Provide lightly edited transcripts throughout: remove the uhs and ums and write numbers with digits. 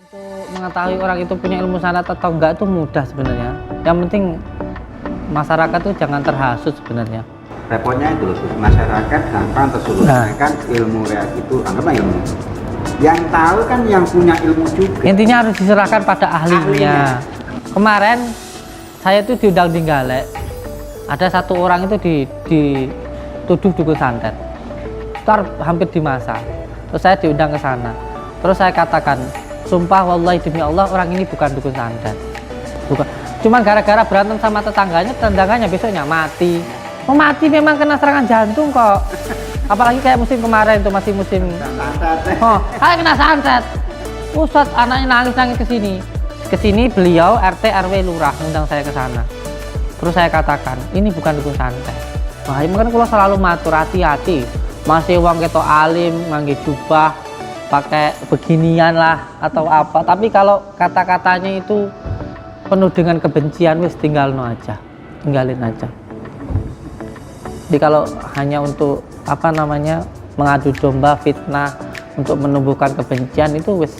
Untuk mengetahui orang itu punya ilmu sanat atau enggak itu mudah sebenarnya. Yang penting masyarakat tuh jangan terhasut sebenarnya. Repotnya itu loh, masyarakat gampang tersulut-kan ilmu kayak gitu, anggaplah ilmu. Yang tahu kan yang punya ilmu juga. Intinya harus diserahkan pada ahlinya. Kemarin saya tuh diundang di Galek. Ada satu orang itu dituduh dukun santet. Ntar hampir di masa. Terus saya diundang ke sana. Terus saya katakan, sumpah wallahi demi Allah orang ini bukan dukun santet. Bukan. Cuman gara-gara berantem sama tetangganya besoknya mati. Oh mati memang kena serangan jantung kok. Apalagi kayak musim kemarin itu masih musim. Oh, kayak kena santet. Ustadz anaknya nangis ke sini. Ke sini beliau RT RW lurah ngundang saya ke sana. Terus saya katakan, ini bukan dukun santet. Wah, makanya kalau selalu matur hati-hati. Masih uang ketok alim, ngangge jubah, pakai beginian lah atau apa. Tapi kalau kata-katanya itu penuh dengan kebencian, wis tinggalin aja. Jadi kalau hanya untuk apa namanya mengadu domba, fitnah, untuk menumbuhkan kebencian itu wis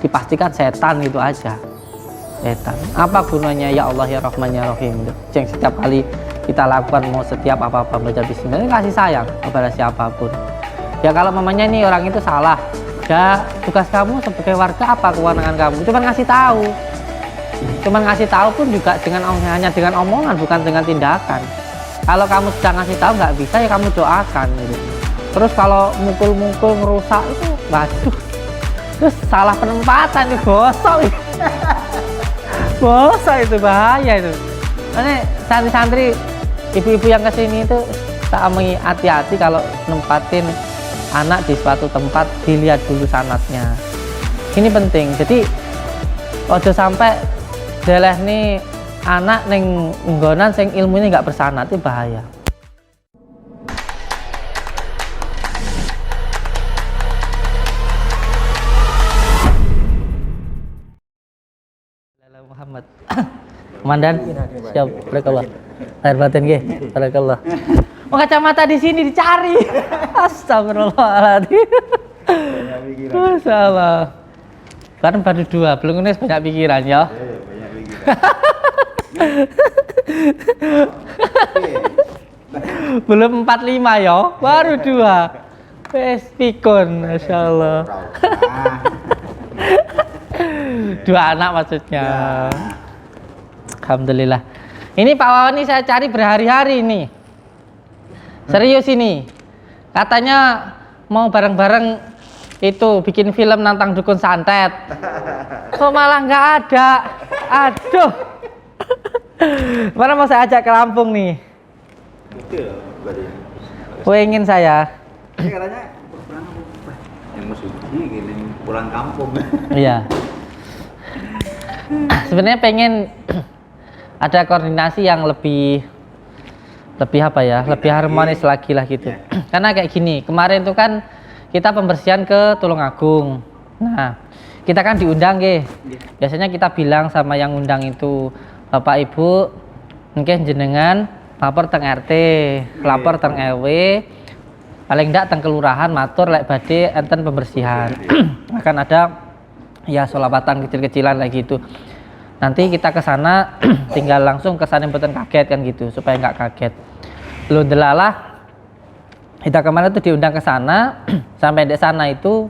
dipastikan setan gitu aja. Setan. Apa gunanya ya Allah ya Rahman ya Rahim? Yang setiap kali kita lakukan mau setiap apa-apa baca bismillah ini kasih sayang kepada siapapun. Ya kalau mamanya ini orang itu salah, ya tugas kamu sebagai warga apa kewenangan kamu? Cuman ngasih tahu pun juga hanya dengan omongan bukan dengan tindakan. Kalau kamu sudah ngasih tahu nggak bisa ya kamu doakan gitu. Terus kalau mukul-mukul ngerusak itu waduh. Terus salah penempatan itu gosok. Gosok itu bahaya itu. Ini santri-santri ibu-ibu yang kesini itu tak omongi hati-hati kalau nempatin anak di suatu tempat dilihat dulu sanatnya. Ini penting. Jadi ojo sampai deleh nih anak neng nggonan sing ilmunya nggak bersanat itu bahaya. Muhammad. Komandan, siap, barakallah. Lahir batin nggih, barakallah. Oh, kacamata di sini dicari. Astagfirullahaladzim. Masalah. Kan baru 2, belum nulis banyak pikiran ya. Banyak pikiran. Belum 45 ya, baru 2. Wes pikun, masyaallah. 2 anak maksudnya. Alhamdulillah. Ini Pak Wawan ini saya cari berhari-hari ini. Serius ini. Katanya mau bareng-bareng itu bikin film nantang dukun santet. Kok malah nggak ada? Aduh. Mana mau saya ajak ke Lampung nih? Pengen saya. Ini katanya yang musuh gini pulang kampung. Iya. Sebenarnya pengen ada koordinasi yang lebih apa ya, lebih harmonis lagi lah gitu. Karena kayak gini, kemarin itu kan kita pembersihan ke Tulungagung. Nah, kita kan diundang nggih. Biasanya kita bilang sama yang undang itu, Bapak Ibu, mungkin jenengan lapor teng RT, lapor teng RW, paling ndak teng kelurahan matur lek badhe enten pembersihan. Akan ada ya sholawatan kecil-kecilan kayak gitu. Nanti kita ke sana tinggal langsung ke sana mboten kaget kan gitu supaya nggak kaget. Lu delalah kita kemarin tuh diundang ke sana sampai di sana itu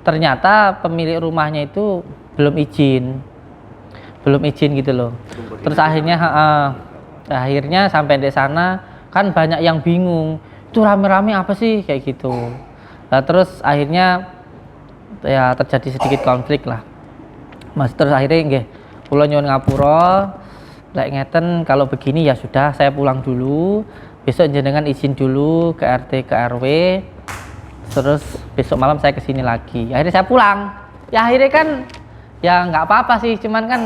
ternyata pemilik rumahnya itu belum izin gitu loh. Terus akhirnya sampai di sana kan banyak yang bingung itu rame-rame apa sih kayak gitu. Nah, terus akhirnya ya terjadi sedikit konflik lah. Mas terus akhirnya nggih kula nyuwun ngapura lek ngeten kalau begini ya sudah saya pulang dulu. Besok jenengan izin dulu ke RT ke RW. Terus besok malam saya kesini lagi. Akhirnya saya pulang. Ya akhirnya kan ya nggak apa-apa sih, cuman kan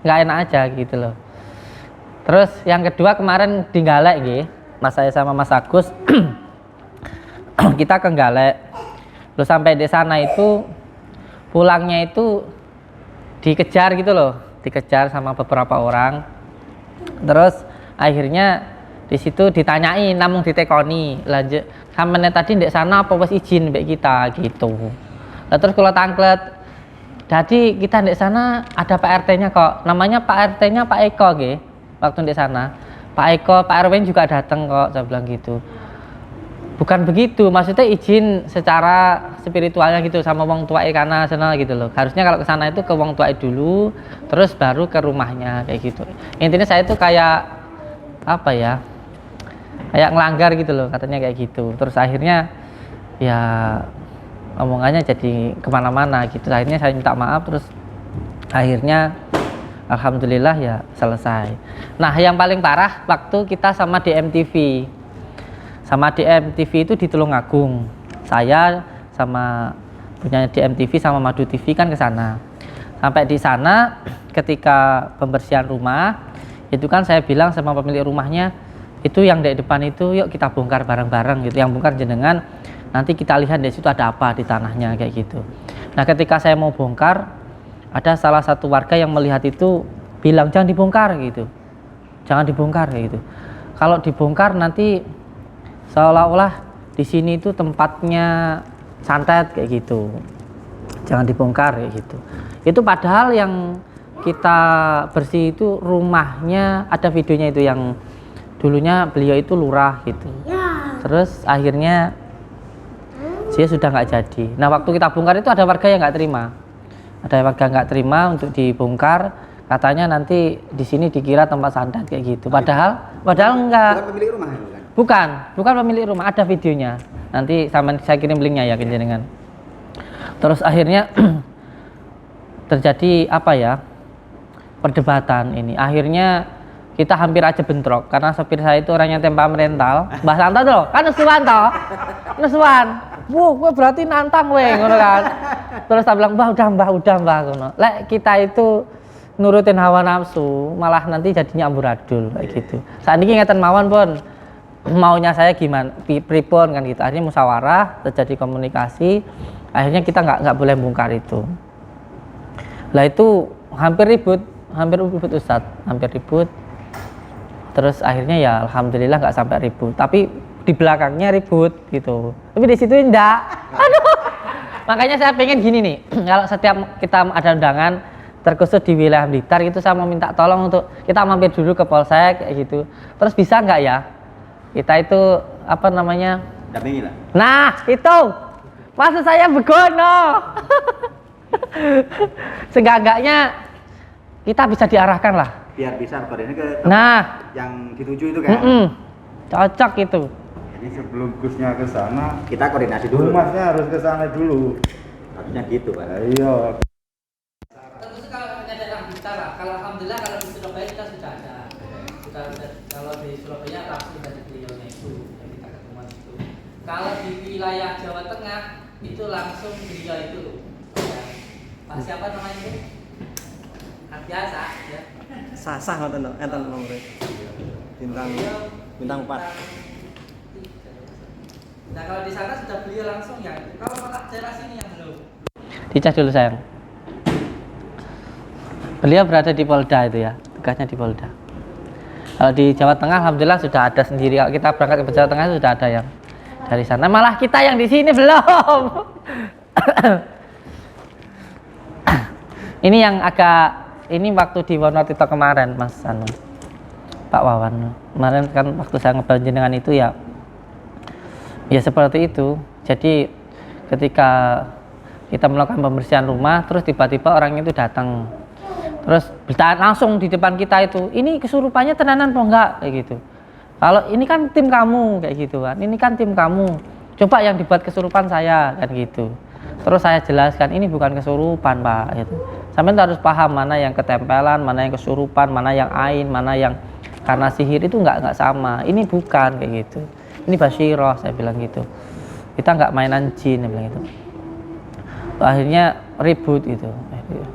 nggak enak aja gitu loh. Terus yang kedua kemarin di Galek nggih, Mas saya sama Mas Agus kita ke Galek. Terus sampai di sana itu pulangnya itu dikejar gitu loh, dikejar sama beberapa orang. Terus akhirnya di situ ditanyain, namun ditekoni, lanjut sampeyan tadi ndek sana apa wis izin mbek kita gitu. Lah terus kula tangklet Jadi kita di sana ada Pak RT-nya kok. Namanya Pak RT-nya Pak Eko nggih. Waktu di sana. Pak Eko, Pak RW juga datang kok, saya bilang gitu. Bukan begitu, maksudnya izin secara spiritualnya gitu sama wong tua kana sana gitu loh. Harusnya kalau ke sana itu ke wong tua dulu, terus baru ke rumahnya kayak gitu. Intinya saya itu kayak apa ya? Kayak ngelanggar gitu loh, katanya kayak gitu. Terus akhirnya ya omongannya jadi kemana-mana gitu. Akhirnya saya minta maaf, terus akhirnya alhamdulillah ya selesai. Nah yang paling parah waktu kita sama di MTV itu di Tulungagung. Saya sama punya di MTV sama Madu TV kan ke sana. Sampai di sana ketika pembersihan rumah itu kan saya bilang sama pemilik rumahnya, itu yang di depan itu yuk kita bongkar bareng-bareng gitu. Yang bongkar jenengan, nanti kita lihat di situ ada apa di tanahnya kayak gitu. Nah ketika saya mau bongkar, ada salah satu warga yang melihat itu bilang jangan dibongkar gitu, jangan dibongkar kayak gitu. Kalau dibongkar nanti seolah-olah di sini itu tempatnya santet kayak gitu, jangan dibongkar kayak gitu. Itu padahal yang kita bersih itu rumahnya, ada videonya itu yang dulunya beliau itu lurah gitu. Terus akhirnya dia sudah nggak jadi. Nah waktu kita bongkar itu ada warga yang nggak terima. Ada warga nggak terima untuk dibongkar. Katanya nanti di sini dikira tempat santet kayak gitu. Padahal enggak. Bukan pemilik rumah kan? Bukan pemilik rumah. Ada videonya. Nanti saya kirim linknya ya ke jenengan. Terus akhirnya terjadi apa ya? Perdebatan ini. Akhirnya kita hampir aja bentrok karena sopir saya itu orangnya temperamental. Mbah Santo tuh, kan nesuan toh. Nesuan. Wuh, gue berarti nantang weh ngono kan. Terus saya bilang, "Mbah, udah ngono." Lek kita itu nurutin hawa nafsu, malah nanti jadinya amburadul kayak gitu. Saat ini ngeten mawon pun maunya saya gimana, pripun kan gitu. Akhirnya musyawarah, terjadi komunikasi. Akhirnya kita nggak boleh bongkar itu. Lah itu hampir ribut Ustadz, hampir ribut. Terus akhirnya ya alhamdulillah nggak sampai ribut, tapi di belakangnya ribut gitu. Tapi di situ enggak. Aduh. Makanya saya pengen gini nih, kalau setiap kita ada undangan terkhusus di wilayah Blitar itu saya mau minta tolong untuk kita mampir dulu ke Polsek kayak gitu. Terus bisa nggak ya? Kita itu apa namanya? Dampingi lah. Nah, itu. Maksud saya begono. Seenggak-enggaknya kita bisa diarahkan lah. Biar bisa koordinasi ke yang dituju itu kan. Cocok itu. Jadi sebelum Gusnya ke sana, Kita koordinasi dulu. Masnya harus ke sana dulu. Harusnya gitu Pak. Iya. Terus kalau ada daerah kita lah. Kalau alhamdulillah kalau di Surabaya kita sudah ada. Kalau di Surabaya langsung dari beliaunya itu yang kita ketemuan itu. Kalau di wilayah Jawa Tengah itu langsung beliau itu. Ya. Pak siapa namanya itu? Biasa ya. Sasah ngoten to, enten nomor. Bintang 4. Nah kalau di sana sudah beliau langsung ya. Kalau malah daerah sini yang belum. Dicas dulu sayang. Beliau berada di Polda itu ya, tugasnya di Polda. Kalau di Jawa Tengah alhamdulillah sudah ada sendiri. Kalau kita berangkat ke Jawa Tengah sudah ada yang dari sana. Malah kita yang di sini belum. Ini yang ini waktu di Wonotito kemarin Mas Pak Wawan. Kemarin kan waktu saya ngebantu jenengan itu ya seperti itu. Jadi ketika kita melakukan pembersihan rumah, terus tiba-tiba orang itu datang, terus langsung di depan kita itu, ini kesurupannya tenanan apa enggak kayak gitu. Kalau ini kan tim kamu kayak gitu kan, ini kan tim kamu, coba yang dibuat kesurupan saya kan gitu. Terus saya jelaskan ini bukan kesurupan Pak gitu. Sampai harus paham mana yang ketempelan, mana yang kesurupan, mana yang ain, mana yang karena sihir itu nggak sama. Ini bukan kayak gitu. Ini basyiroh saya bilang gitu. Kita nggak mainan jin, saya bilang gitu. Akhirnya ribut gitu.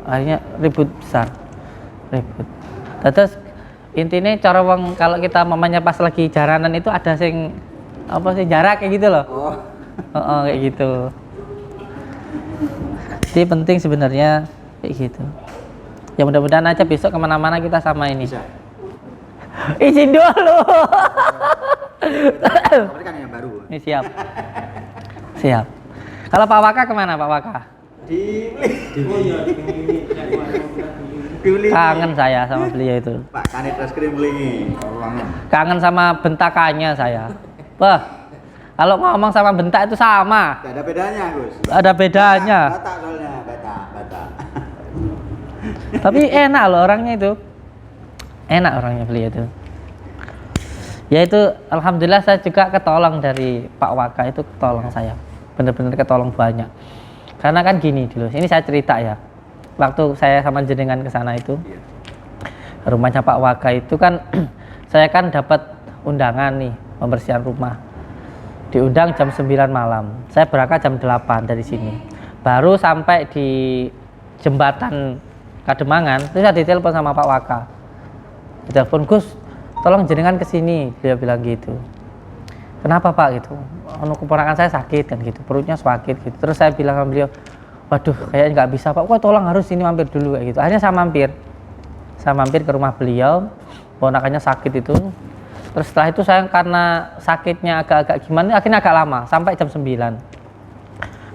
Akhirnya ribut besar. Ribut. Terus intinya cara wong kalau kita mamanya pas lagi jaranan itu ada sing apa sih jarak kayak gitu loh. Oh kayak gitu. Jadi penting sebenarnya kayak gitu. Ya mudah-mudahan aja besok kemana-mana kita sama ini. Bisa. Izin dulu. Tapi kan yang baru. Ini siap. Siap. Kalau Pak Waka kemana Pak Waka? Diulingi. Kangen saya sama beliau itu. Pak Kanit Reskrim ulingi. Kangen sama bentakannya saya. Wah, kalau ngomong sama bentak itu sama. Gak ada bedanya, Gus. Ada bedanya. Batak soalnya, batak. Tapi enak loh orangnya itu. Enak orangnya beliau itu. Ya itu alhamdulillah saya juga ketolong dari Pak Waka itu, ketolong saya. Bener-bener ketolong banyak. Karena kan gini dulu, ini saya cerita ya. Waktu saya sama jenengan ke sana itu, rumahnya Pak Waka itu kan saya kan dapat undangan nih pembersihan rumah. Diundang jam 9 malam. Saya berangkat jam 8 dari sini. Baru sampai di jembatan Kademangan, terus saya ditelepon sama Pak Waka. Ditelepon, Gus, tolong jenengan ke sini, dia bilang gitu. Kenapa Pak gitu? Keponakan saya sakit kan gitu, perutnya sakit gitu. Terus saya bilang sama beliau, waduh kayaknya nggak bisa Pak, kok tolong harus sini mampir dulu kayak gitu. Akhirnya saya mampir ke rumah beliau, ponakannya sakit itu. Terus setelah itu saya karena sakitnya agak-agak gimana, akhirnya agak lama, sampai jam 9.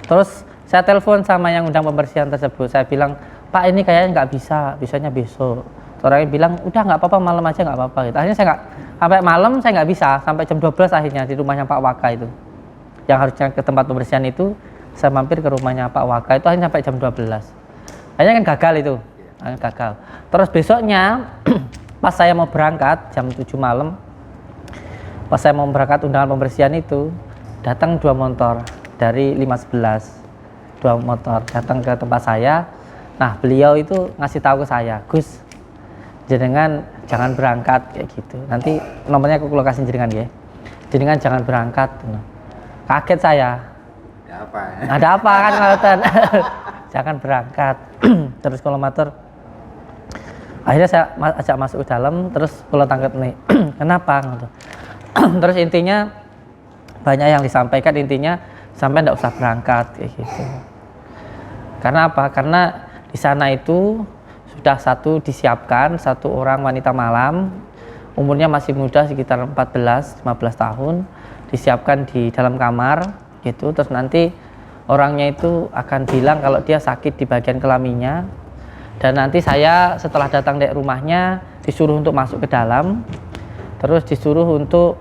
Terus saya telepon sama yang undang pembersihan tersebut, saya bilang, Pak ini kayaknya nggak bisa, bisanya besok. Orangnya bilang, udah nggak apa-apa, malam aja nggak apa-apa gitu. Akhirnya saya nggak, sampai malam saya nggak bisa, sampai jam 12 akhirnya di rumahnya Pak Waka itu. Yang harusnya ke tempat pembersihan itu, saya mampir ke rumahnya Pak Waka itu akhirnya sampai jam 12. Akhirnya kan gagal itu, akhirnya gagal. Terus besoknya, pas saya mau berangkat, jam 7 malam, pas saya mau berangkat undangan pembersihan itu, datang 2 motor dari 511. 2 motor datang ke tempat saya. Nah beliau itu ngasih tahu ke saya, Gus, jenengan jangan berangkat kayak gitu. Nanti nomornya aku lokasi jenengan ya. Jenengan jangan berangkat. Kaget saya. Ya apa? Ada apa kan ngalasan? Jangan berangkat. Terus kalau motor, akhirnya saya ajak masuk ke dalam, terus pulang tangkap nih. Kenapa? Terus intinya banyak yang disampaikan, intinya sampai enggak usah berangkat kayak gitu. Karena apa? Karena di sana itu sudah disiapkan satu orang wanita malam, umurnya masih muda sekitar 14-15 tahun, disiapkan di dalam kamar gitu. Terus nanti orangnya itu akan bilang kalau dia sakit di bagian kelaminnya, dan nanti saya setelah datang dari rumahnya disuruh untuk masuk ke dalam, terus disuruh untuk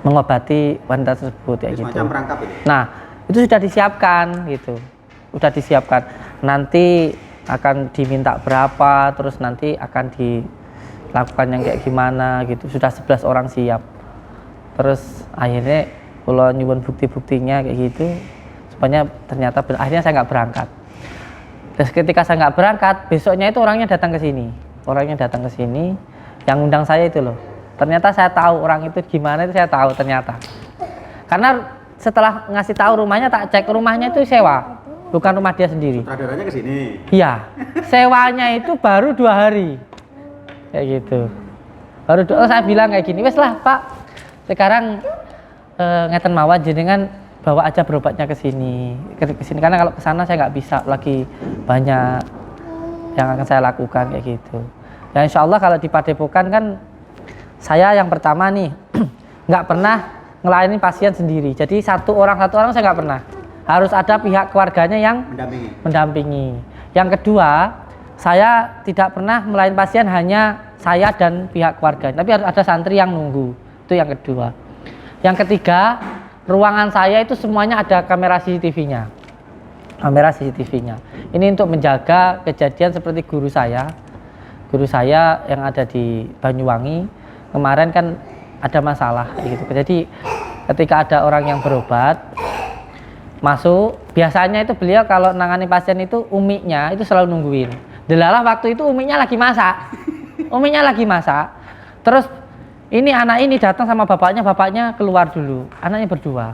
mengobati wanita tersebut ya gitu. Semacam perangkap itu. Nah itu sudah disiapkan gitu, sudah disiapkan. Nanti akan diminta berapa, terus nanti akan dilakukan yang kayak gimana gitu. Sudah 11 orang siap. Terus akhirnya kalau nyuwun bukti-buktinya kayak gitu, supaya ternyata akhirnya saya nggak berangkat. Terus ketika saya nggak berangkat, besoknya itu orangnya datang ke sini. Orangnya datang ke sini, yang undang saya itu loh. Ternyata saya tahu orang itu gimana, itu saya tahu ternyata. Karena setelah ngasih tahu rumahnya, tak cek rumahnya itu sewa. Bukan rumah dia sendiri. Sutradaranya ke sini. Iya, sewanya itu baru 2 hari, kayak gitu. Baru saya bilang kayak gini, wes lah Pak, sekarang ngeten mawon jenengan bawa aja berobatnya ke sini, karena kalau ke sana saya nggak bisa, lagi banyak yang akan saya lakukan kayak gitu. Ya insya Allah kalau di Padepokan kan saya yang pertama nih nggak pernah ngelayani pasien sendiri, jadi satu orang saya nggak pernah. Harus ada pihak keluarganya yang mendampingi. Yang kedua, saya tidak pernah melayani pasien hanya saya dan pihak keluarga, tapi harus ada santri yang nunggu. Itu yang kedua. Yang ketiga, ruangan saya itu semuanya ada kamera CCTV-nya. Kamera CCTV-nya. Ini untuk menjaga kejadian seperti guru saya yang ada di Banyuwangi kemarin kan ada masalah gitu. Jadi ketika ada orang yang berobat masuk, biasanya itu beliau kalau nangani pasien itu umiknya itu selalu nungguin. Delalah waktu itu umiknya lagi masak. Terus ini anak ini datang sama bapaknya keluar dulu. Anaknya berdua,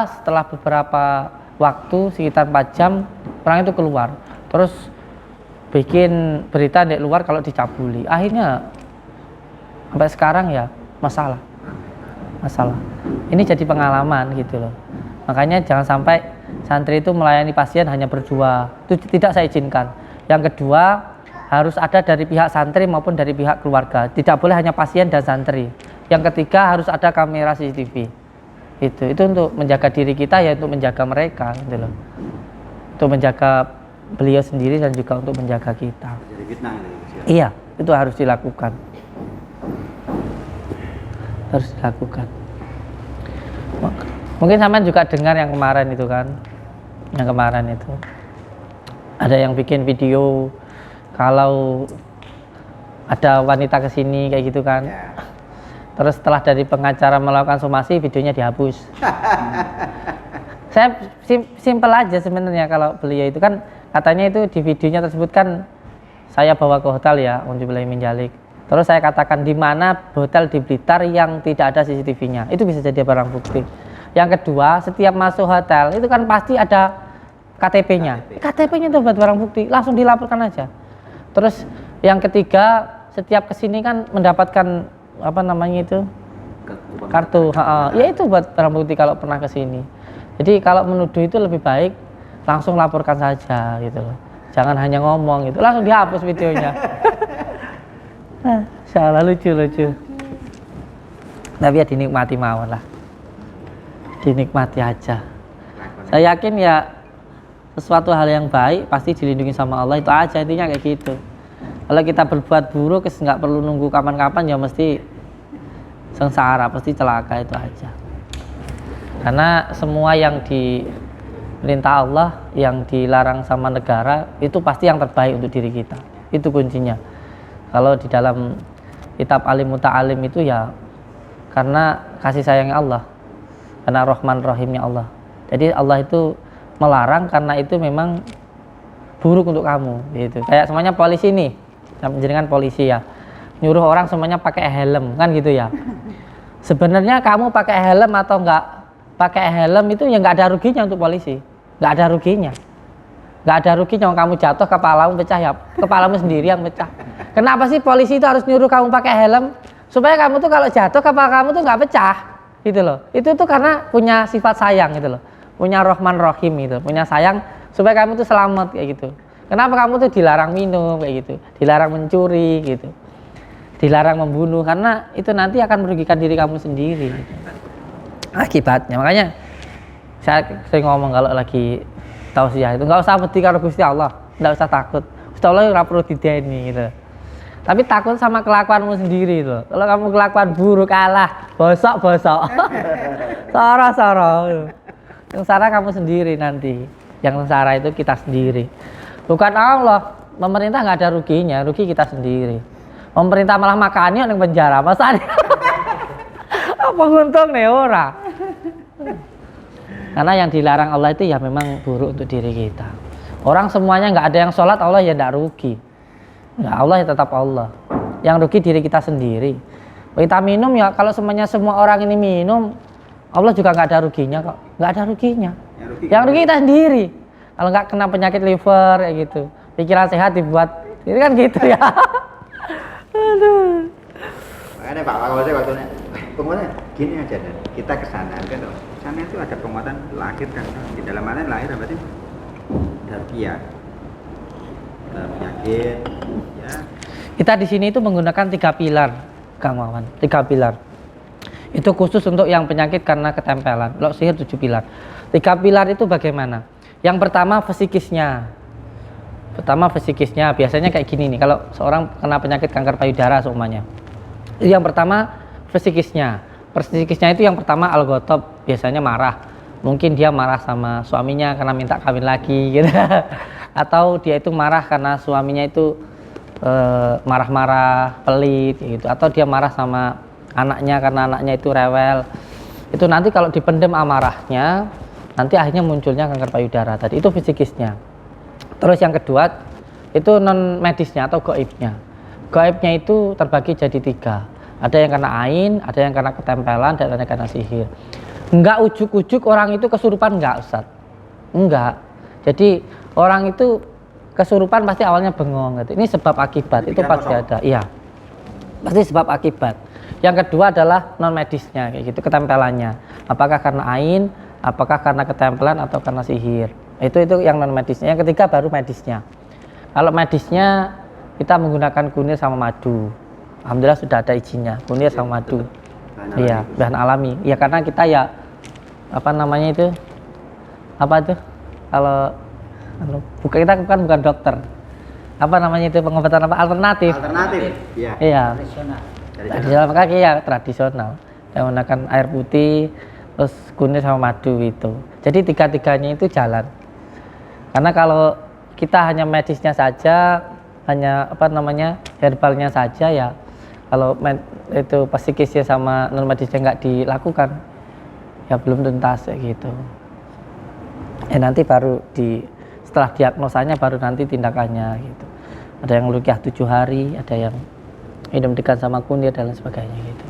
setelah beberapa waktu sekitar 4 jam orang itu keluar. Terus bikin berita di luar kalau dicabuli. Akhirnya sampai sekarang ya masalah. Ini jadi pengalaman gitu loh. Makanya jangan sampai santri itu melayani pasien hanya berdua, itu tidak saya izinkan. Yang kedua, harus ada dari pihak santri maupun dari pihak keluarga, tidak boleh hanya pasien dan santri. Yang ketiga, harus ada kamera CCTV. Itu untuk menjaga diri kita, ya untuk menjaga mereka gitu loh. Untuk menjaga beliau sendiri dan juga untuk menjaga kita. Jadi fitnah gitu ya. Iya, itu harus dilakukan. Harus dilakukan. Mungkin sampean juga dengar yang kemarin itu kan. Yang kemarin itu. Ada yang bikin video kalau ada wanita kesini kayak gitu kan. Ya. Terus setelah dari pengacara melakukan somasi, videonya dihapus. Saya simpel aja sebenarnya kalau beliau itu kan katanya itu di videonya tersebut kan saya bawa ke hotel ya, unjubilai minjalik. Terus saya katakan di mana hotel di Blitar yang tidak ada CCTV-nya, itu bisa jadi barang bukti. Yang kedua, setiap masuk hotel itu kan pasti ada KTP-nya. KTP-nya itu buat barang bukti, langsung dilaporkan aja. Terus yang ketiga, setiap kesini kan mendapatkan apa namanya itu kartu, ya itu buat barang bukti kalau pernah kesini. Jadi kalau menuduh itu lebih baik langsung laporkan saja gitu loh. Jangan hanya ngomong gitu, langsung dihapus videonya. Salah lucu. Tapi ya dinikmati mawon lah. Dinikmati aja. Saya yakin ya sesuatu hal yang baik pasti dilindungi sama Allah, itu aja intinya kayak gitu. Kalau kita berbuat buruk nggak perlu nunggu kapan-kapan, ya mesti sengsara, pasti celaka, itu aja. Karena semua yang diperintah Allah, yang dilarang sama negara, itu pasti yang terbaik untuk diri kita. Itu kuncinya. Kalau di dalam kitab Alim Muta'alim itu ya karena kasih sayangnya Allah, karena Rahman Rahimnya Allah. Jadi Allah itu melarang karena itu memang buruk untuk kamu gitu. Kayak semuanya polisi nih, jenengan polisi ya, nyuruh orang semuanya pakai helm kan gitu ya. Sebenarnya kamu pakai helm atau enggak pakai helm itu ya nggak ada ruginya untuk polisi, nggak ada ruginya, nggak ada ruginya. Kamu jatuh kepalamu pecah ya kepalamu sendiri yang pecah. Kenapa sih polisi itu harus nyuruh kamu pakai helm? Supaya kamu tuh kalau jatuh kepala kamu tuh nggak pecah gitu loh. Itu tuh karena punya sifat sayang gitu loh, punya Rahman Rahim gitu, punya sayang supaya kamu tuh selamat kayak gitu. Kenapa kamu tuh dilarang minum kayak gitu, dilarang mencuri gitu, dilarang membunuh, karena itu nanti akan merugikan diri kamu sendiri gitu. Akibatnya. Makanya saya sering ngomong kalau lagi tausiah itu nggak usah wedi karo Gusti Allah, nggak usah takut. Gusti Allah ora perlu dideni gitu. Tapi takut sama kelakuanmu sendiri itu. Kalau kamu kelakuan buruk, kalah, bosok. Sara. Sengsara kamu sendiri nanti. Yang sengsara itu kita sendiri. Bukan Allah. Pemerintah nggak ada ruginya, rugi kita sendiri. Pemerintah malah makannya yang penjara, masa apa untung nih ora? Karena yang dilarang Allah itu ya memang buruk untuk diri kita. Orang semuanya nggak ada yang sholat, Allah ya nggak rugi. Ya Allah ya tetap Allah. Yang rugi diri kita sendiri. Kita minum ya kalau semua orang ini minum, Allah juga nggak ada ruginya kok. Nggak ada ruginya. Yang rugi kita sendiri. Kalau nggak kena penyakit liver kayak gitu, pikiran sehat dibuat, ini kan gitu ya. Aduh. Makanya Pak waktunya penguatan gini aja dan kita kesana kan, sana itu ada penguatan lahir kan, di dalam mana lahir berarti darbiah, penyakit, ya. Kita di sini itu menggunakan 3 pilar, Kang Wawan. 3 pilar. Itu khusus untuk yang penyakit karena ketempelan. Kalau sihir 7 pilar. 3 pilar itu bagaimana? Yang pertama fisikisnya. Biasanya kayak gini nih. Kalau seorang kena penyakit kanker payudara seumpamanya. Yang pertama fisikisnya. Fisikisnya itu yang pertama al-ghotob, biasanya marah. Mungkin dia marah sama suaminya karena minta kawin lagi gitu. Atau dia itu marah karena suaminya itu marah-marah, pelit gitu. Atau dia marah sama anaknya karena anaknya itu rewel. Itu nanti kalau dipendam amarahnya, nanti akhirnya munculnya kanker payudara tadi. Itu fisikisnya. Terus yang kedua itu non medisnya atau gaibnya. Gaibnya itu terbagi jadi 3. Ada yang karena ain, ada yang karena ketempelan, dan ada yang karena sihir. Enggak ujuk-ujuk orang itu kesurupan, enggak Ustaz. Enggak. Jadi orang itu kesurupan pasti awalnya bengong gitu. Ini sebab akibat, itu pasti ada. Iya. Pasti sebab akibat. Yang kedua adalah non medisnya kayak gitu, ketempelannya. Apakah karena ain, apakah karena ketempelan atau karena sihir. Itu yang non medisnya. Yang ketiga baru medisnya. Kalau medisnya kita menggunakan kunir sama madu. Alhamdulillah sudah ada izinnya, kunir sama madu. Iya, bahan alami. Ya karena kita ya apa namanya itu? Apa itu? Kalau bukan, kita kan bukan dokter. Apa namanya itu, pengobatan apa alternatif? Alternatif. Iya. Iya. Dari Tradisional, maka iya tradisional. Yang menggunakan air putih, terus kunir sama madu itu. Jadi tiga-tiganya itu jalan. Karena kalau kita hanya medisnya saja, hanya apa namanya herbalnya saja ya, kalau itu psikisnya sama non medisnya nggak dilakukan, ya belum tuntas kayak gitu. Nanti baru setelah diagnosanya baru nanti tindakannya gitu. Ada yang rukyah 7 hari, ada yang minum dekat sama kunir dan lain sebagainya gitu.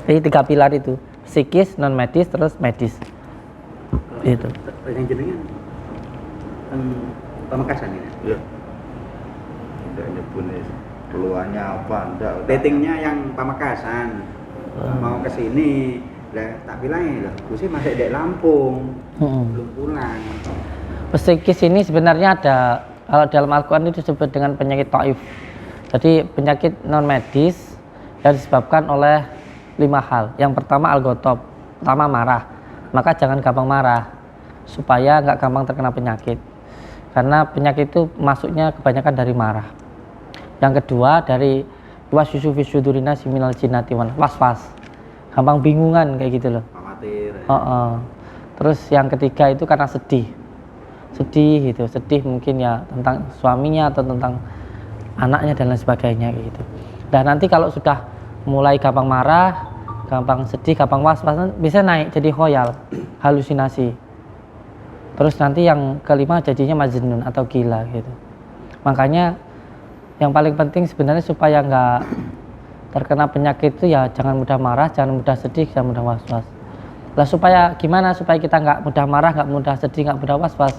Jadi 3 pilar itu, psikis, non medis, terus medis. Gitu. Yang jenengan Pamekasan ini. Iya. Tidak nyebut keluarnya apa enggak. Datingnya yang Pamekasan. Mau ke sini, lah tak bilangin lah, gue sih masih di Lampung, belum pulang. Psikis ini sebenarnya ada, kalau dalam Al-Quran itu disebut dengan penyakit taif. Jadi penyakit non medis yang disebabkan oleh 5 hal. Yang pertama al-ghotob, pertama marah. Maka jangan gampang marah supaya nggak gampang terkena penyakit. Karena penyakit itu masuknya kebanyakan dari marah. Yang kedua dari wasyusu fi sudurina siminal jinnati wan was-was. Gampang bingungan kayak gitu loh. Khawatir. Terus yang ketiga itu karena sedih gitu, sedih mungkin ya tentang suaminya atau tentang anaknya dan lain sebagainya gitu. Dan nanti kalau sudah mulai gampang marah, gampang sedih, gampang was-was, bisa naik jadi khoyal, halusinasi. Terus nanti yang kelima jadinya majnun atau gila gitu. Makanya yang paling penting sebenarnya supaya nggak terkena penyakit itu ya jangan mudah marah, jangan mudah sedih, jangan mudah was-was. Lah supaya gimana supaya kita nggak mudah marah, nggak mudah sedih, nggak mudah was-was?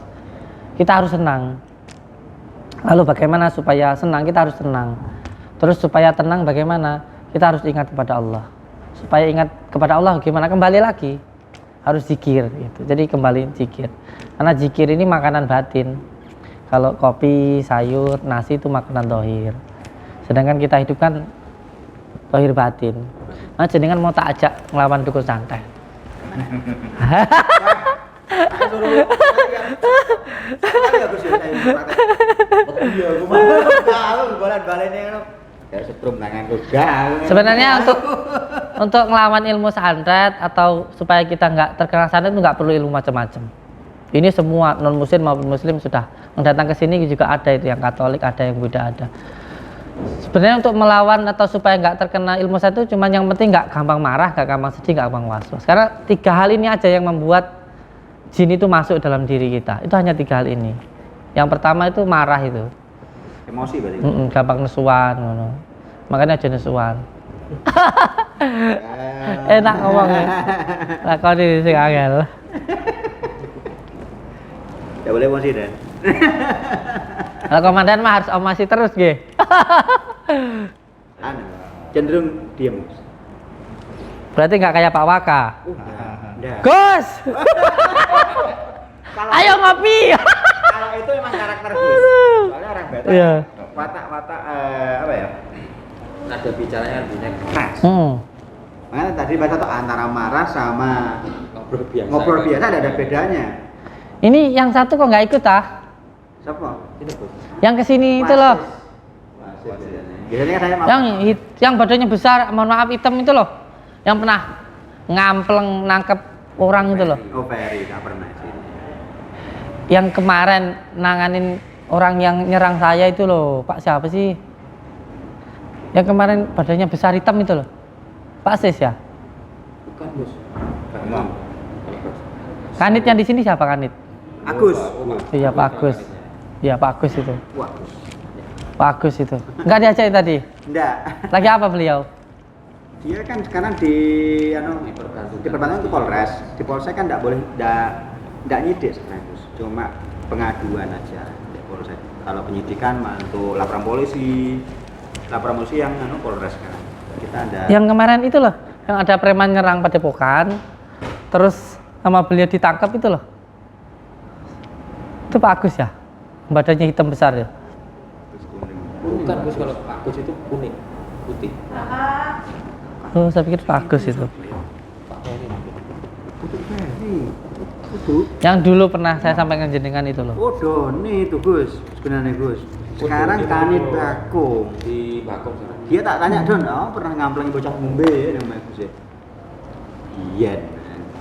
Kita harus senang. Lalu bagaimana supaya senang? Kita harus tenang. Terus supaya tenang bagaimana? Kita harus ingat kepada Allah. Supaya ingat kepada Allah gimana? Kembali lagi. Harus zikir gitu. Jadi kembali zikir. Karena zikir ini makanan batin. Kalau kopi, sayur, nasi itu makanan dohir. Sedangkan kita hidup kan dohir batin. Nah, jenengan mau tak ajak ngelawan dukun santet. Sebenarnya untuk ngelawan ilmu santet atau supaya kita nggak terkena santet itu nggak perlu ilmu macam-macam. Ini semua non muslim maupun muslim sudah datang ke sini juga ada, itu yang Katolik ada, yang Buddha ada. Sebenarnya untuk melawan atau supaya nggak terkena ilmu santet itu cuma yang penting nggak gampang marah, nggak gampang sedih, nggak gampang was-was. Karena 3 hal ini aja yang membuat jin itu masuk dalam diri kita. Itu hanya 3 hal ini. Yang pertama itu marah itu. Emosi berarti. Gampang nesuan, ngono. Makanya aja nesuan. Enak ngomong ya. Lakoni sing angel. Ya boleh emosi dan. Kalau komandan mah harus omasi terus nggih. Cenderung diam. Berarti nggak kayak Pak Waka. Enggak. Gus. Ayo ngopi. Kalau itu emang karakter Gus. Soalnya orang Batak. Iya. Watak-watak apa ya? Nada bicaranya lebihnya keras. Makanya tadi baca tuh antara marah sama ngobrol biasa ada bedanya. Ini yang satu kok nggak ikut ah? Siapa? Itu Gus. Yang kesini itu loh. Biasanya kan saya Yang badannya besar, mohon maaf hitam itu loh. Yang pernah ngampleng nangkep orang itu loh. Oh, Ferry, nggak pernah sih. Yang kemarin nanganin orang yang nyerang saya itu loh, Pak siapa sih? Yang kemarin badannya besar hitam itu loh. Pak Sis ya? Bukan Gus. Kanit yang di sini siapa Kanit? Agus. Iya Pak Agus. Iya Pak Agus itu. Wah. Pak Agus itu. Enggak diajakin tadi? Enggak. Lagi apa beliau? Dia kan sekarang di perbankan ke Polres. Di Polsek kan enggak boleh enggak nyidik sebenarnya Gus. Cuma pengaduan aja di Polsek. Kalau penyidikan untuk laporan polisi. Laporan polisi yang Polres sekarang. Kita ada Yang kemarin itu loh, yang ada preman nyerang Padepokan. Terus sama beliau ditangkap itu loh. Itu Pak Agus ya? Badannya hitam besar ya? Bukan Gus, kalau Pak Agus itu kuning, putih. Oh, saya pikir Pak Agus itu. Pak Heri mungkin. Pucuk Ferry. Kudu. Yang dulu pernah saya sampaikan jenengan itu loh. Oh, Doni itu Gus, sebenarnya Gus. Sekarang Kanit Bakung. Di Bakung sekarang. Dia tak tanya Don, oh, pernah ngamplangi bocah Mumbai ya namanya Gus ya. Iya,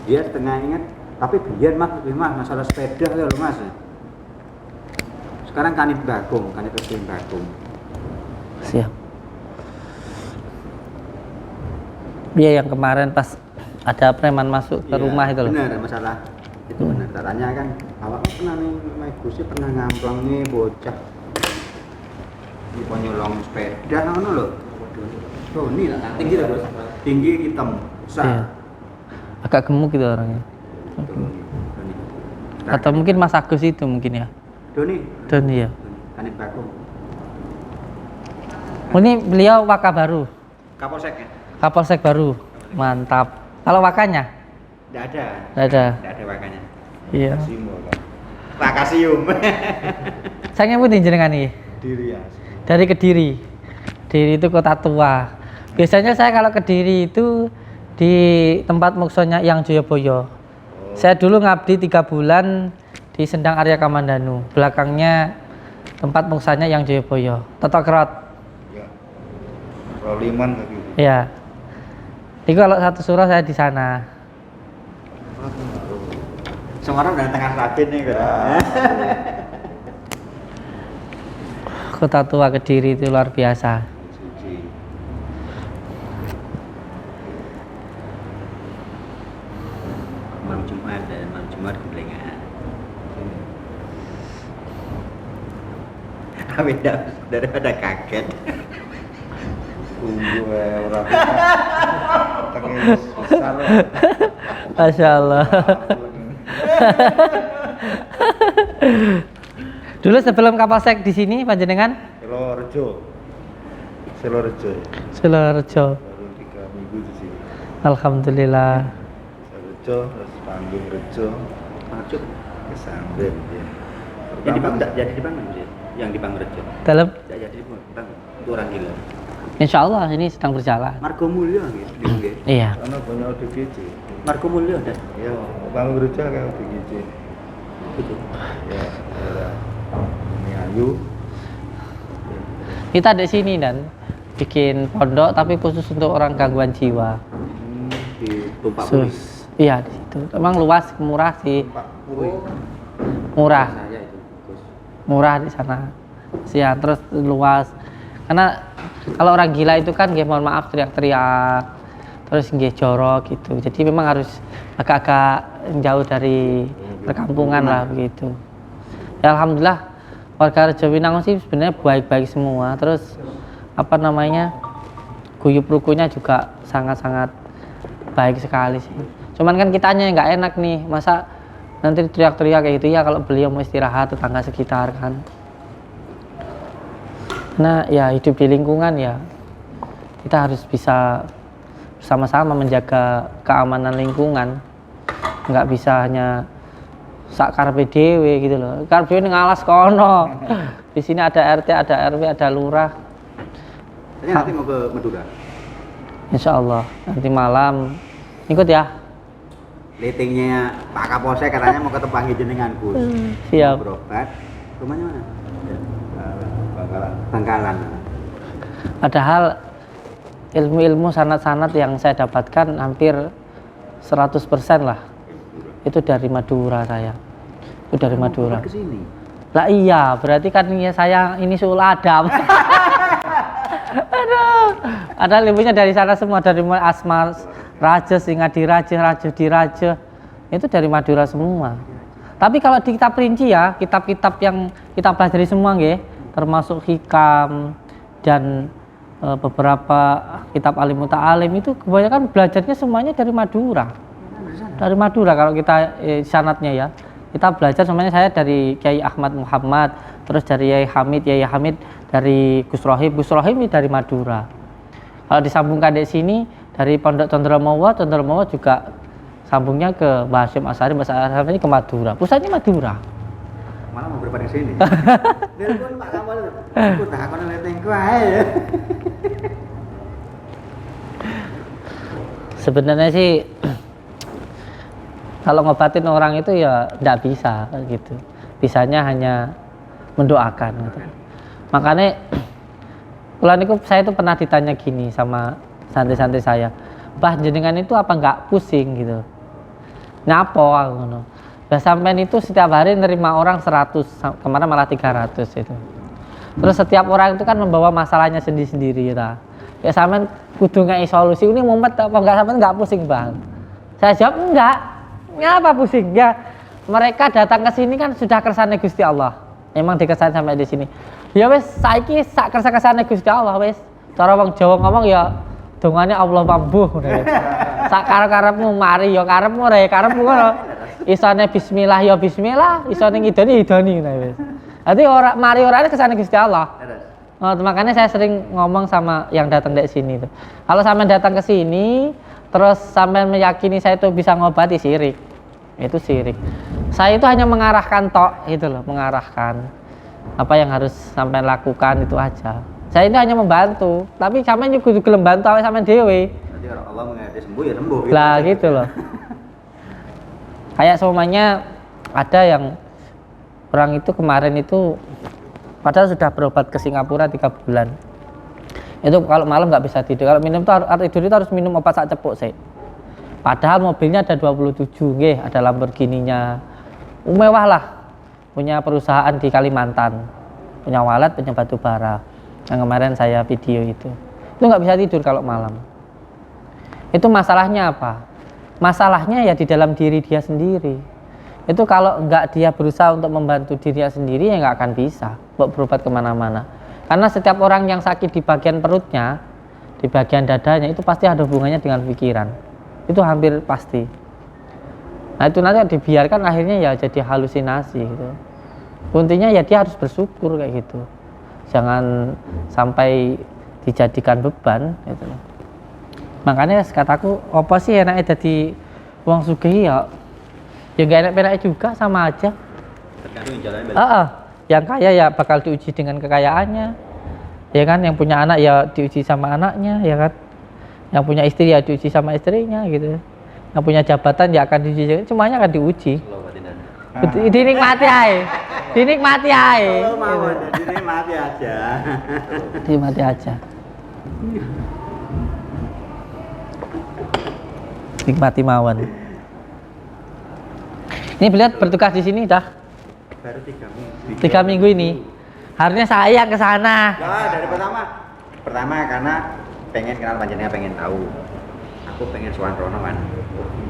dia setengah ingat, tapi biar mas lebih mas masalah sepeda ya lo mas. Sekarang Kanit Bakung, Kanit Bakung. Siap. Iya yang kemarin pas ada preman masuk ke Iya, rumah itu loh. Benar masalah itu benar. Tak tanya kan, awak pernah nih Mas Gus pernah ngamplangi bocah di nyolong sepeda ngono lho. Doni lah, tinggi lah Bos. Tinggi hitam, besar. Iya. Agak gemuk gitu orangnya. Doni. Atau mungkin Mas Agus itu mungkin ya. Doni. Dan iya. Kanit Bakung. Oh, ini beliau waka baru, Kapolsek ya? Kapolsek baru. Mantap. Kalau wakanya? Enggak ada. Nggak ada. Enggak ada wakanya. Iya. Simo kan. Makasium. Saya pun jenengan nih. Diri ya. Dari Kediri. Kediri itu kota tua. Biasanya saya kalau Kediri itu di tempat muksonya yang Joyoboyo. Saya dulu ngabdi 3 bulan di Sendang Arya Kamandanu. Belakangnya tempat muksanya yang Joyoboyo. Totokrot. Ya. Roliman kaki. Ya. Itu kalau satu surah saya di sana. Semarang dan tengah Raden nih kan. Kota tua Kediri itu luar biasa. Suci. Malam Jumat dan malam Jumat kebelengan. Beda daripada kaget. Tunggu orang tengis besar. Masya Allah. Dulu sebelum Kapolsek di sini panjenengan Selorejo. Selorejo. Sidoarjo. Baru 3 minggu di sini. Alhamdulillah. Selorejo terus Panggung Rejo Maksud Kesamben ya. yang di Bang enggak jadi di Bang sih. Yang di Bang Rejo. Dalam Enggak jadi di Bang. Itu orang gila. Insya Allah ini sedang berjalan. Margo Mulyo gitu. Nggih. Iya. Karena banyak ODGJ. Margo Mulyo dan Ya, Panggung Rejo kayak ODGJ. gitu. Ya, daerah Bumi Ayu. Kita di sini dan bikin pondok tapi khusus untuk orang gangguan jiwa. Di Tumpak Puri. Iya di situ. Emang luas, murah sih. Pak Puri. Murah, Saya itu Gus. murah di sana. Siang terus luas. Karena kalau orang gila itu kan nggih mohon maaf teriak-teriak. Terus nggih jorok gitu. Jadi memang harus agak-agak jauh dari perkampungan lah begitu. Ya alhamdulillah warga Rejo Winangun sih sebenarnya baik-baik semua. Terus apa namanya? Guyup rukunya juga sangat-sangat baik sekali sih. Cuman kan kitanya nggak enak nih, masa nanti teriak-teriak kayak gitu ya kalau beliau mau istirahat tetangga sekitar kan. Nah ya hidup di lingkungan ya kita harus bisa bersama-sama menjaga keamanan lingkungan, nggak bisa hanya sak karpe dhewe gitu loh. Karpe ini ngalas kono. Di sini ada RT, ada RW, ada lurah. Saya nanti mau ke Madura. Insya Allah nanti malam ikut ya. Meetingnya Pak Kapolsek katanya mau ke Tepanggi jenengan Gus. Siap. Mau berobat. Rumahnya mana? Bangkalan. Bangkalan. Padahal ilmu-ilmu sanat-sanat yang saya dapatkan hampir 100% lah. Itu dari Madura saya. Itu dari Madura. Ke sini. Lah iya, berarti kan ya saya ini sul Adam. Aduh. Ada ilmunya dari sana semua, dari mulai Asma Raja, Singadiraja, Raja Diraja. Itu dari Madura semua. Tapi kalau di kitab rinci ya, kitab-kitab yang kita pelajari semua nggih, termasuk hikam dan beberapa kitab alim muta'alim itu kebanyakan belajarnya semuanya dari Madura. Dari Madura kalau kita sanatnya ya. Kita belajar semuanya saya dari Kiai Ahmad Muhammad, terus dari Yai Hamid dari Gus Rohim dari Madura. Kalau disambungkan di sini dari Pondok Condromowo juga sambungnya ke Mbah Hasyim Asy'ari, ini ke Madura. Pusatnya Madura. Malah mau berobat ke sini. Telepon Pak Kapol. Aku tak akan letengku ae. Sebenarnya sih Kalau ngobatin orang itu ya nggak bisa gitu. Bisanya hanya mendoakan gitu. Makanya kalau niku saya itu pernah ditanya gini sama santri-santri saya, "Mbah jenengan itu apa nggak pusing gitu?" Nyapo aku ngono. Lah sampean itu setiap hari nerima orang 100, kemarin malah 300 itu. Terus setiap orang itu kan membawa masalahnya sendiri-sendiri ya. Ya sampean kudu ngai solusi ini mumet apa enggak, sampean enggak pusing, Bang? Saya jawab enggak. Ngapa pusing? Ya mereka datang ke sini kan sudah kersane Gusti Allah. Emang dikesan sampai di sini. Ya wis saiki sak kersa-kersane Gusti Allah wis. Cara wong Jawa ngomong ya dongane Allah mambuh ngono ya. Sak karep-karepmu mari ya karepmu ora ya karepmu ngono. Isane bismillah ya bismillah, isane ngidoni ngono wis. Berarti ora mari orane kesane Gusti Allah. Oh, makanya saya sering ngomong sama yang datang dari sini tuh. Kalau sampean datang ke sini terus sampean meyakini saya itu bisa ngobati, syirik. Itu syirik. Saya itu hanya mengarahkan tok gitu loh, mengarahkan apa yang harus sampean lakukan itu aja. Saya ini hanya membantu, tapi sampean juga kudu gelem bantu awake sampean dhewe. Nanti kalau Allah mengerti sembuh ya sembuh. Lah gitu loh. Kayak semuanya ada yang orang itu kemarin itu padahal sudah berobat ke Singapura 3 bulan. Itu kalau malam nggak bisa tidur. Kalau minum tidur itu harus minum obat sak cepuk sih. Padahal mobilnya ada 27, nggih, ada Lamborghini-nya. Mewah lah. Punya perusahaan di Kalimantan. Punya walet, punya batu bara. Yang kemarin saya video itu. Itu nggak bisa tidur kalau malam. Itu masalahnya apa? Masalahnya ya di dalam diri dia sendiri. Itu kalau nggak dia berusaha untuk membantu dirinya sendiri ya nggak akan bisa berobat kemana-mana. Karena setiap orang yang sakit di bagian perutnya, di bagian dadanya itu pasti ada hubungannya dengan pikiran. Itu hampir pasti. Nah itu nanti dibiarkan akhirnya ya jadi halusinasi gitu. Intinya ya dia harus bersyukur kayak gitu. Jangan sampai dijadikan beban gitu. Makanya kataku, apa sih enaknya jadi wong sugih ya? Ya nggak enak-enak juga, sama aja. Tergantung jalannya. Yang kaya ya bakal diuji dengan kekayaannya, ya kan? Yang punya anak ya diuji sama anaknya, ya kan? Yang punya istri ya diuji sama istrinya, gitu. Yang punya jabatan ya akan diuji, semuanya akan diuji. Dinikmati aja, dinikmati aja. Kalau mau dinikmati aja. Dinikmati aja. Nikmati mawon. Ini beliau bertugas di sini dah. Baru 3 minggu. 3 minggu ini. Harusnya saya ke sana. Ya dari pertama karena pengen kenal panjenengan, pengen tahu. Aku pengen sowan rono kan.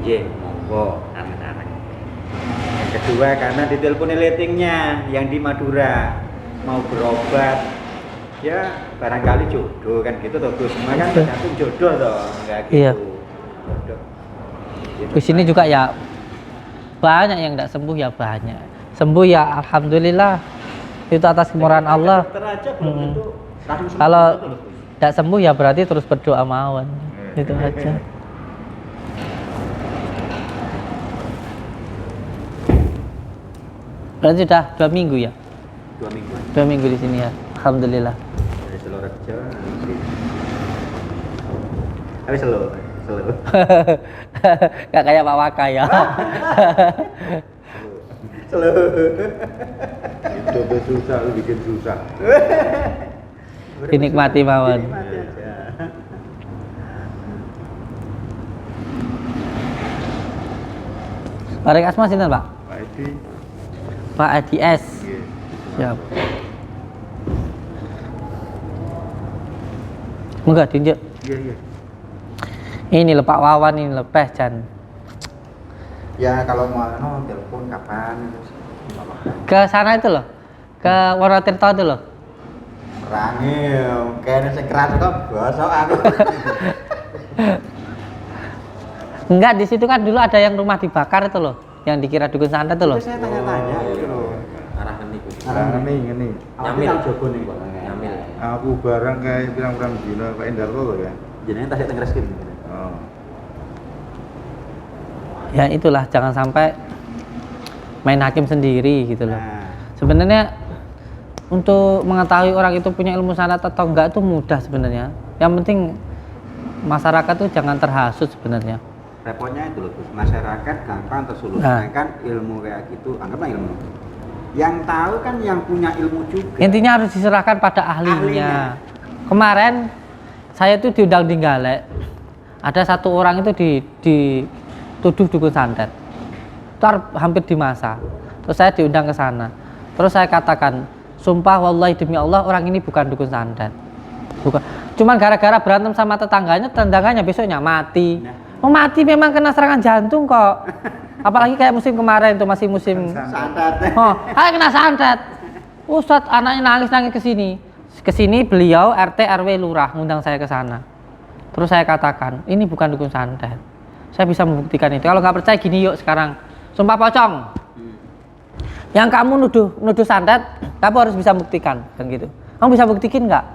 Nggih, monggo areng-areng. Yang kedua karena ditelepon lettingnya yang di Madura mau berobat. Ya barangkali jodoh kan gitu toh Gus. Semua kan tergantung jodoh toh, enggak gitu. Iya. Jodoh. Di sini juga ya banyak yang tidak sembuh ya banyak. Sembuh ya alhamdulillah. Itu atas kemurahan Allah. Dokter aja belum tentu langsung sembuh Kalau gitu loh, Gus. tidak sembuh ya berarti terus berdoa mawon. Itu aja. Berarti sudah 2 minggu ya? 2 minggu 2 minggu di sini ya. Alhamdulillah. dari Selorejo. Tapi selo. Gak kayak Pak Waka ya. Selo. Hidup susah, lu bikin susah. Dinikmati mawon. Dinikmati aja. Bareng asma sinten, Pak? Pak Edi. Pak Edi S. Iya. Siap. Enggak tunjuk. Iya. Ini lho Pak Wawan, ini lho Peh Jan. Ya kalau mau telepon kapan? Ke sana itu loh. Ke Wonotirto itu loh. Rangil, kayaknya sing keras kok gosok aku. Enggak, di situ kan dulu ada yang rumah dibakar itu loh, yang dikira dukun santet itu loh. Itu saya tanya-tanya gitu loh. Arah ngeni Gus. Ngene. Nyamil Jogo nih kok. Nyamil. Aku barang kayak pirang-pirang dino Pak Endarko loh ya. Jenenge tasik teng reskin. Oh. Ya itulah, jangan sampai main hakim sendiri gitu loh. Nah, Sebenarnya untuk mengetahui orang itu punya ilmu santet atau enggak itu mudah sebenarnya. Yang penting masyarakat tuh jangan terhasut sebenarnya. repotnya itu loh Gus, masyarakat gampang tersulut. Nah. Sedangkan ilmu kayak gitu, anggaplah ilmu. Yang tahu kan yang punya ilmu juga. Intinya harus diserahkan pada ahlinya. Kemarin saya itu diundang di Galek. Ada satu orang itu dituduh dukun santet. Hampir di masa. Terus saya diundang ke sana. Terus saya katakan, sumpah wallahi demi Allah orang ini bukan dukun santet. Bukan. Cuman gara-gara berantem sama tetangganya besoknya mati. Oh, mati memang kena serangan jantung kok. Apalagi kayak musim kemarin itu masih musim Santet. oh, kayak kena santet. Ustadz anaknya nangis ke sini. Ke sini beliau RT RW lurah ngundang saya ke sana. Terus saya katakan, ini bukan dukun santet. Saya bisa membuktikan itu. Kalau nggak percaya gini yuk sekarang. Sumpah pocong. Yang kamu nuduh santet, kamu harus bisa buktikan kan gitu. Kamu bisa buktikan nggak?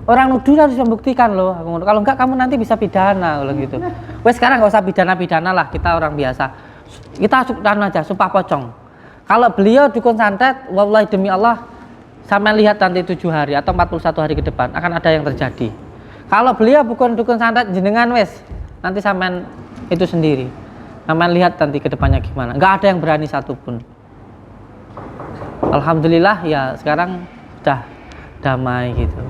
Orang nuduh harus membuktikan loh. Kalau enggak kamu nanti bisa pidana kalau gitu. Wes sekarang nggak usah pidana lah, kita orang biasa. Kita asukan aja sumpah pocong. Kalau beliau dukun santet, wallahi demi Allah, sampai lihat nanti 7 hari atau 41 hari ke depan akan ada yang terjadi. Kalau beliau bukan dukun santet jenengan wes, nanti sampean itu sendiri. Sampean lihat nanti ke depannya gimana. Enggak ada yang berani satupun. Alhamdulillah ya sekarang sudah damai gitu.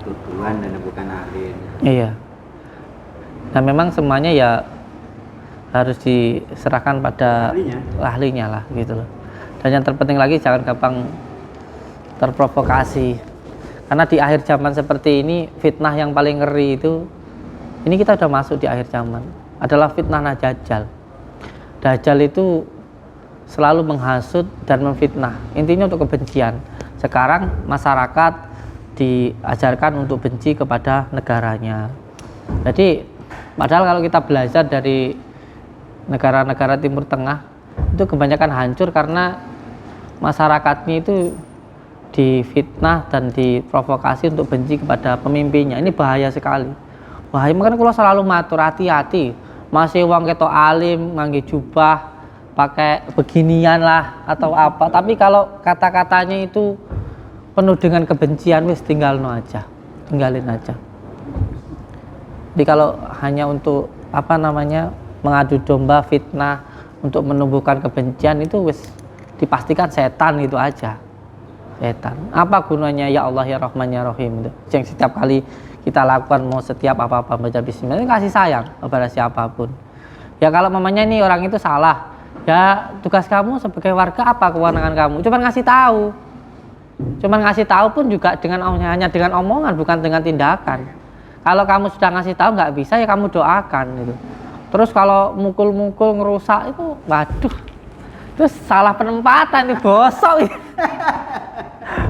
Tuduhan dan bukan ahli. Iya. Nah memang semuanya ya harus diserahkan pada ahlinya lah gitu loh. Dan yang terpenting lagi jangan gampang terprovokasi. Karena di akhir zaman seperti ini fitnah yang paling ngeri itu, ini kita udah masuk di akhir zaman, adalah fitnah Dajjal. Dajjal itu selalu menghasut dan memfitnah. Intinya untuk kebencian. Sekarang masyarakat diajarkan untuk benci kepada negaranya. Jadi padahal kalau kita belajar dari negara-negara Timur Tengah itu kebanyakan hancur karena masyarakatnya itu difitnah dan diprovokasi untuk benci kepada pemimpinnya. Ini bahaya sekali. Bahaya, makanya kalau selalu matur hati-hati. Masih wong ketok alim, ngangge jubah, pakai beginian lah atau apa. Tapi kalau kata-katanya itu penuh dengan kebencian, wis tinggalin aja. Jadi kalau hanya untuk mengadu domba, fitnah, untuk menumbuhkan kebencian itu wis dipastikan setan gitu aja. Setan. Apa gunanya ya Allah ya Rahman ya Rahim itu? Yang setiap kali kita lakukan mau setiap apa-apa baca bismillah, ini kasih sayang kepada siapapun. Ya kalau mamanya ini orang itu salah, ya tugas kamu sebagai warga apa kewenangan kamu? Cuman ngasih tahu pun juga hanya dengan omongan, bukan dengan tindakan. Kalau kamu sudah ngasih tahu nggak bisa ya kamu doakan gitu. Terus kalau mukul-mukul ngerusak itu, waduh, terus salah penempatan itu bosok.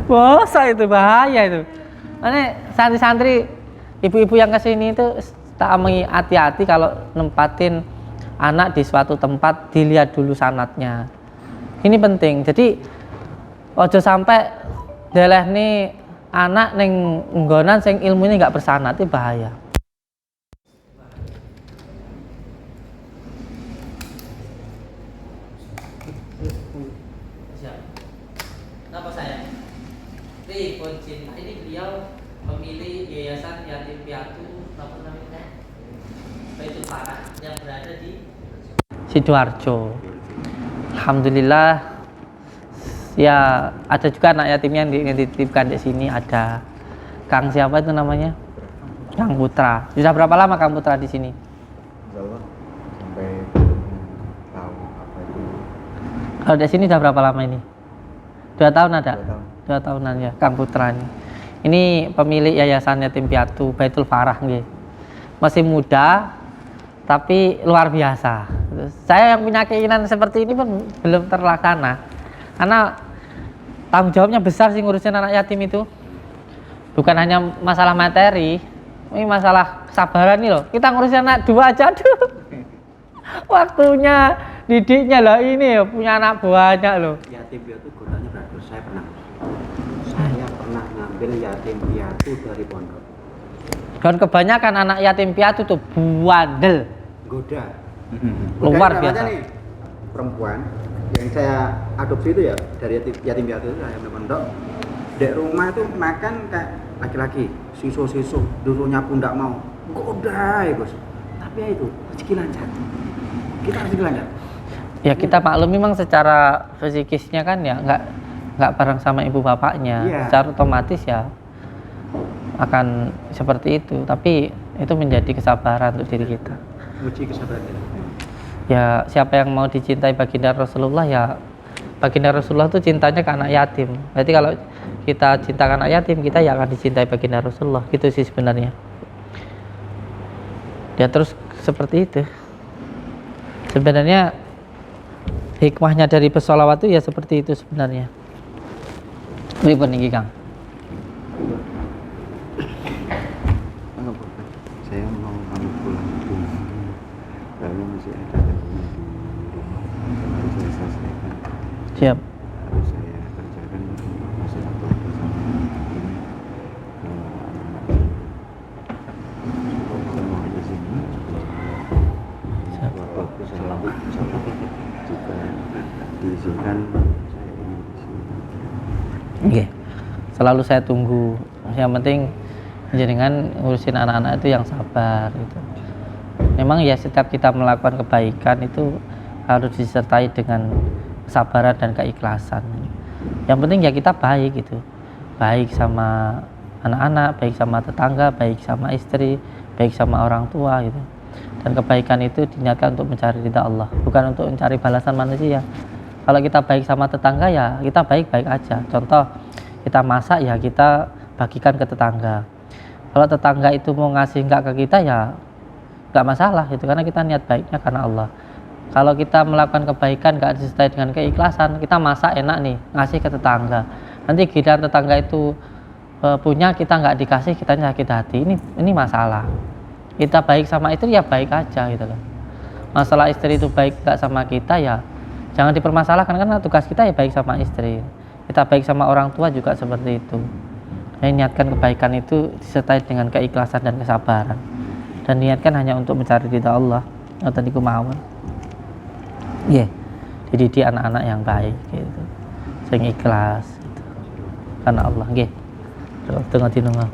Bosok itu bahaya itu. Ini santri-santri, ibu-ibu yang kesini itu tak hati-hati kalau nempatin anak di suatu tempat, dilihat dulu sanatnya. Ini penting. Jadi ojo sampai deleh nih anak neng nggonan sing ilmunya nggak bersanat, itu bahaya. Kenapa saya? Ribon Cinta ini beliau pemilik Yayasan Yatim Piatu Baitul Farah yang berada di Sidoarjo. Alhamdulillah. Ya ada juga anak yatimnya yang dititipkan di sini, ada Kang siapa itu namanya? Kang Putra. Sudah berapa lama Kang Putra di sini? Insya Allah sampai tahu apa itu. Kalau di sini sudah berapa lama ini? 2 tahun ada? 2 tahun. 2 tahunan ya Kang Putra ini. Ini pemilik Yayasan Yatim Piatu Baitul Farah nggih. Masih muda tapi luar biasa. Saya yang punya keinginan seperti ini pun belum terlaksana. Karena tanggung jawabnya besar sih ngurusin anak yatim itu. Bukan hanya masalah materi, ini masalah kesabaran nih loh. Kita ngurusin anak 2 aja aduh. Waktunya didiknya lah ini ya, punya anak banyak loh. Yatim piatu godanya berat. Saya pernah ngambil yatim piatu dari pondok. Dan kebanyakan anak yatim piatu tuh bandel. Goda. Luar biasa. Nih, perempuan yang saya adopsi itu ya dari yatim piatu itu saya pondok. Di rumah itu makan kayak laki-laki, sisu-sisu, dulunya pun tidak mau. Goda ya Gus. Tapi ya itu rezeki lancar. Kita rezeki lancar. Ya kita maklum memang secara fisikisnya kan ya nggak bareng sama ibu bapaknya, Iya. secara otomatis ya akan seperti itu. Tapi itu menjadi kesabaran untuk diri kita. Uji kesabaran kita. Ya siapa yang mau dicintai baginda Rasulullah, ya baginda Rasulullah itu cintanya ke anak yatim. Berarti kalau kita cinta ke anak yatim, kita ya akan dicintai baginda Rasulullah. Gitu sih sebenarnya. Ya terus seperti itu. Sebenarnya hikmahnya dari bersolawat itu ya seperti itu sebenarnya. Pripun niki Kang? Saya mau pamit pulang dulu karena masih ada dokumen di rumah yang harus saya selesaikan, Siap. harus saya kerjakan, masih ada bersama ini anak-anak. Saya mau izin Siap. waktu selalu jika diizinkan saya ingin di sini. Oke. Selalu saya tunggu. Yang penting jenengan ngurusin anak-anak itu yang sabar gitu. Memang ya setiap kita melakukan kebaikan itu harus disertai dengan kesabaran dan keikhlasan. Yang penting ya kita baik gitu. Baik sama anak-anak, baik sama tetangga, baik sama istri, baik sama orang tua gitu. Dan kebaikan itu diniatkan untuk mencari ridha Allah, bukan untuk mencari balasan manusia. Kalau kita baik sama tetangga ya kita baik-baik aja. Contoh kita masak ya kita bagikan ke tetangga. Kalau tetangga itu mau ngasih enggak ke kita ya enggak masalah itu, karena kita niat baiknya karena Allah. Kalau kita melakukan kebaikan enggak disertai dengan keikhlasan, kita masak enak nih ngasih ke tetangga, nanti giliran tetangga itu punya kita enggak dikasih, kita sakit hati. Ini masalah. Kita baik sama istri ya baik aja gitu loh. Masalah istri itu baik enggak sama kita ya jangan dipermasalahkan, karena tugas kita ya baik sama istri. Kita baik sama orang tua juga seperti itu. Jadi niatkan kebaikan itu disertai dengan keikhlasan dan kesabaran. Dan niatkan hanya untuk mencari ridha Allah. Ngoten niku mawon. Nggih. Dididik anak-anak yang baik gitu. Sing ikhlas gitu. Karena Allah nggih. Tengah dinunga.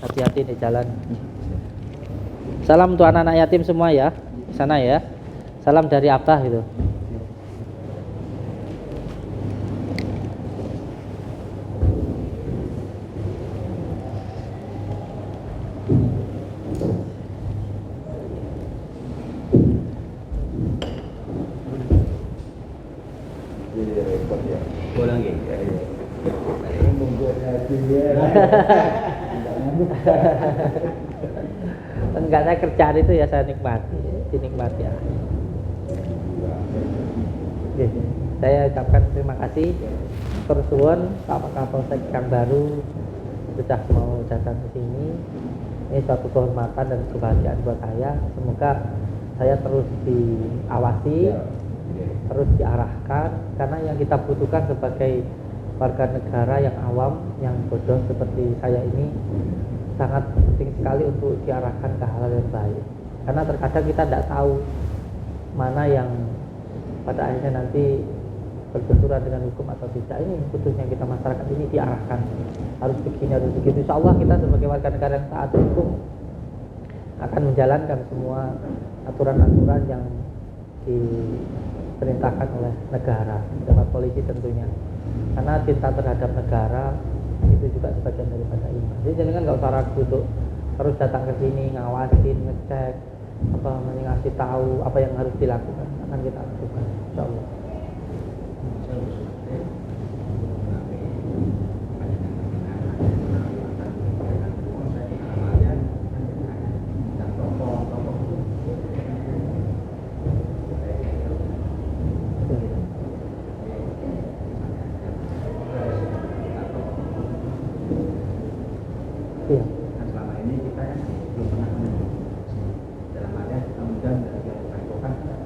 Hati-hati di jalan. Salam untuk anak-anak yatim semua ya. Di sana ya. Salam dari Abah gitu. Pulang gitu. Enggak, saya kerjaan itu ya saya nikmati, dinikmati ya. Oke, saya ucapkan terima kasih terus suwun Pak Kapolsek yang baru sudah mau datang ke sini. Ini suatu kehormatan dan kebahagiaan buat saya. Semoga saya terus diawasi, terus diarahkan, karena yang kita butuhkan sebagai warga negara yang awam, yang bodoh seperti saya ini sangat penting sekali untuk diarahkan ke hal yang baik. Karena terkadang kita tidak tahu mana yang pada akhirnya nanti berbenturan dengan hukum atau tidak. Ini khususnya kita masyarakat ini diarahkan harus begini, harus begitu. Insya Allah kita sebagai warga negara yang taat hukum akan menjalankan semua aturan-aturan yang diperintahkan oleh negara, dengan polisi tentunya. Karena cinta terhadap negara itu juga sebagian daripada iman. Jadi jangan nggak usah ragu untuk terus datang ke sini, ngawasin, ngecek, ngasih tahu apa yang harus dilakukan, akan kita lakukan, insya Allah. Iya. Kan selama ini kita kan belum pernah menemukan dalam artian kemudian dari padepokan kenapa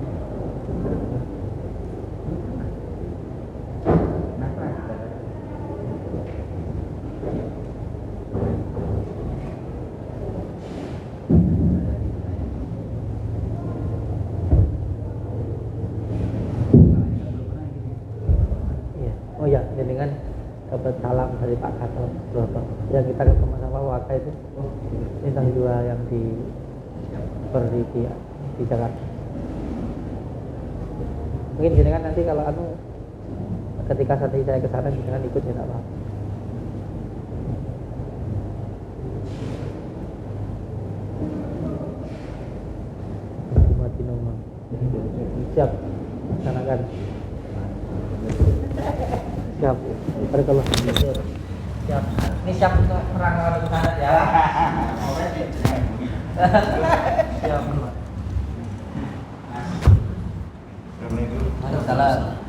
Iya. Oh ya, dengan dapat salam dari Pak Gatot Broto yang kita ketemu sama Waka itu bintang 2 yang berdiri di Jakarta. Mungkin jenengan nanti kalau ketika saya ke sana jenengan ikut ya, nggak apa-apa. Mati nomor. Siap, laksanakan. Siap, barakallah. Siap. Ini siap untuk perang lawan sana ya. Siap. Waalaikumsalam.